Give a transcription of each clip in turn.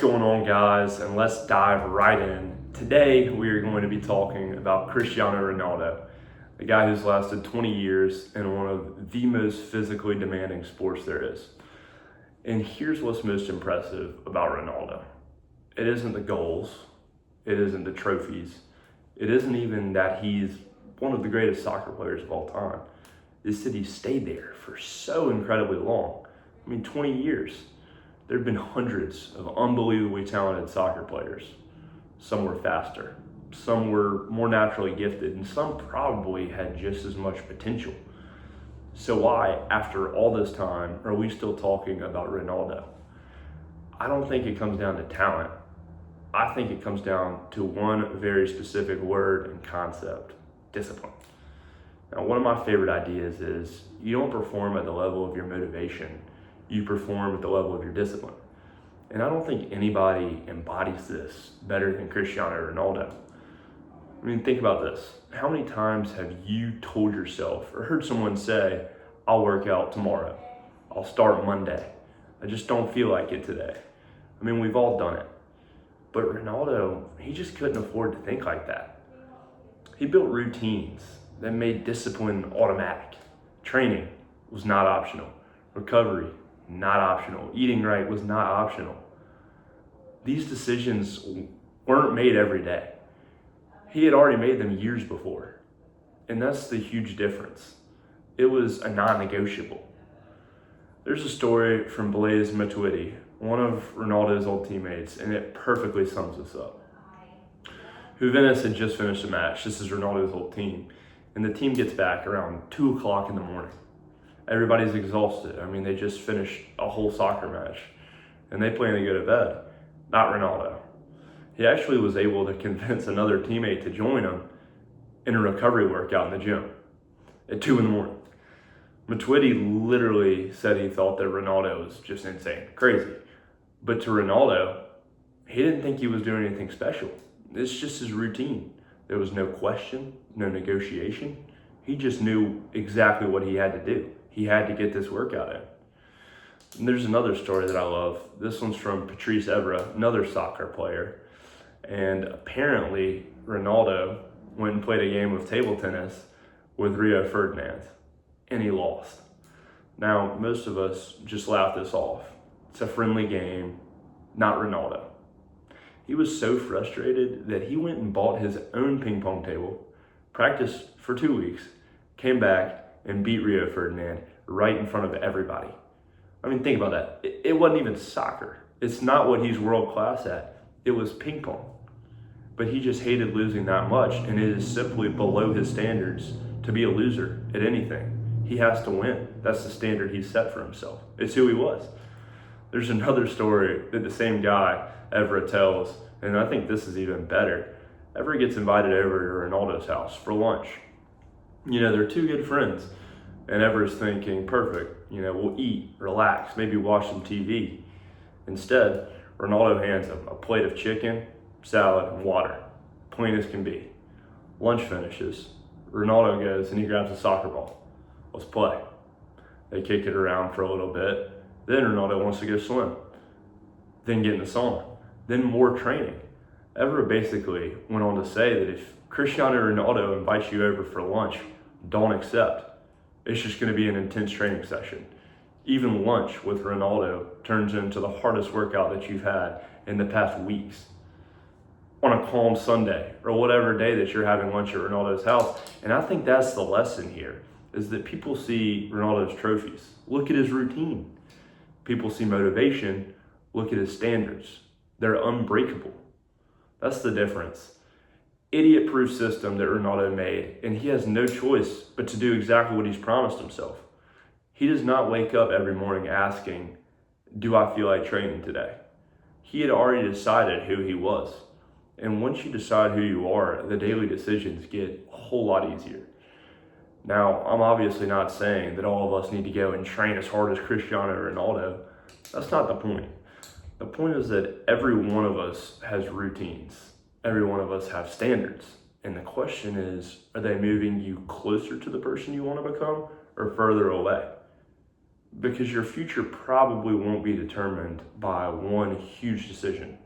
going on, guys? And let's dive right in. Today, we are going to be talking about Cristiano Ronaldo, a guy who's lasted 20 years in one of the most physically demanding sports there is. And here's what's most impressive about Ronaldo. It isn't the goals, it isn't the trophies, it isn't even that he's one of the greatest soccer players of all time. It's that he stayed there for so incredibly long. 20 years. There have been hundreds of unbelievably talented soccer players. Some were faster, some were more naturally gifted, and some probably had just as much potential. So why, after all this time, are we still talking about Ronaldo? I don't think it comes down to talent. I think it comes down to one very specific word and concept: discipline. Now, one of my favorite ideas is you don't perform at the level of your motivation, you perform at the level of your discipline. And I don't think anybody embodies this better than Cristiano Ronaldo. Think about this. How many times have you told yourself or heard someone say, I'll work out tomorrow, I'll start Monday, I just don't feel like it today? We've all done it. But Ronaldo, he just couldn't afford to think like that. He built routines that made discipline automatic. Training was not optional. Recovery, not optional. Eating right was not optional. These decisions weren't made every day. He had already made them years before. And that's the huge difference. It was a non-negotiable. There's a story from Blaise Matuidi, one of Ronaldo's old teammates, and it perfectly sums this up. Juventus had just finished a match. This is Ronaldo's old team. And the team gets back around 2 o'clock in the morning. Everybody's exhausted. They just finished a whole soccer match and they plan to go to bed. Not Ronaldo. He actually was able to convince another teammate to join him in a recovery workout in the gym at 2 in the morning. Matuidi literally said he thought that Ronaldo was just insane, crazy. But to Ronaldo, he didn't think he was doing anything special. It's just his routine. There was no question, no negotiation. He just knew exactly what he had to do. He had to get this workout in. And there's another story that I love. This one's from Patrice Evra, another soccer player. And apparently, Ronaldo went and played a game of table tennis with Rio Ferdinand, and he lost. Now, most of us just laugh this off. It's a friendly game, not Ronaldo. He was so frustrated that he went and bought his own ping pong table, practiced for 2 weeks, came back, and beat Rio Ferdinand right in front of everybody. Think about that. It wasn't even soccer. It's not what he's world class at. It was ping pong. But he just hated losing that much, and it is simply below his standards to be a loser at anything. He has to win. That's the standard he set for himself. It's who he was. There's another story that the same guy, Evra, tells, and I think this is even better. Evra gets invited over to Ronaldo's house for lunch. They're two good friends. And Evra's thinking, perfect, we'll eat, relax, maybe watch some TV. Instead, Ronaldo hands him a plate of chicken, salad, and water, plain as can be. Lunch finishes. Ronaldo goes and he grabs a soccer ball. Let's play. They kick it around for a little bit. Then Ronaldo wants to go swim. Then get in the sauna. Then more training. Evra basically went on to say that if Cristiano Ronaldo invites you over for lunch, don't accept. It's just going to be an intense training session. Even lunch with Ronaldo turns into the hardest workout that you've had in the past weeks. On a calm Sunday or whatever day that you're having lunch at Ronaldo's house. And I think that's the lesson here, is that people see Ronaldo's trophies. Look at his routine. People see motivation. Look at his standards. They're unbreakable. That's the difference. Idiot-proof system that Ronaldo made, and he has no choice but to do exactly what he's promised himself. He does not wake up every morning asking, do I feel like training today? He had already decided who he was. And once you decide who you are, the daily decisions get a whole lot easier. Now, I'm obviously not saying that all of us need to go and train as hard as Cristiano Ronaldo. That's not the point. The point is that every one of us has routines. Every one of us have standards. And the question is, are they moving you closer to the person you want to become or further away? because your future probably won't be determined by one huge decision.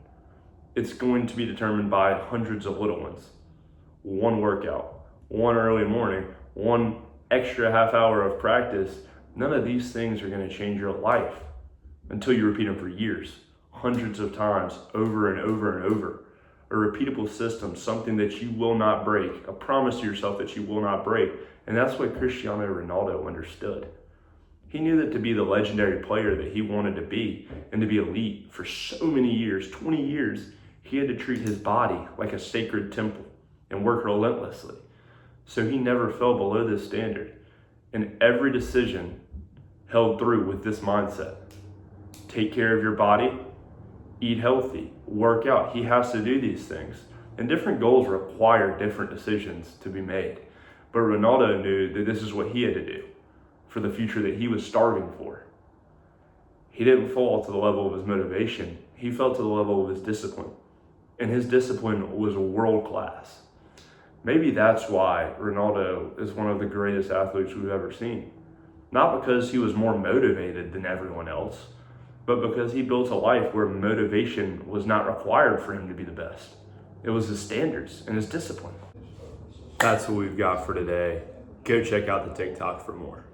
It's going to be determined by hundreds of little ones. One workout, one early morning, one extra half hour of practice. None of these things are going to change your life until you repeat them for years, hundreds of times, over and over and over. A repeatable system, something that you will not break, a promise to yourself that you will not break. And that's what Cristiano Ronaldo understood. He knew that to be the legendary player that he wanted to be and to be elite for so many years, 20 years, he had to treat his body like a sacred temple and work relentlessly. So he never fell below this standard. And every decision held through with this mindset. Take care of your body, eat healthy, work out. He has to do these things. And different goals require different decisions to be made. But Ronaldo knew that this is what he had to do for the future that he was starving for. He didn't fall to the level of his motivation. He fell to the level of his discipline. And his discipline was world class. Maybe that's why Ronaldo is one of the greatest athletes we've ever seen. Not because he was more motivated than everyone else, but because he built a life where motivation was not required for him to be the best. It was his standards and his discipline. That's what we've got for today. Go check out the TikTok for more.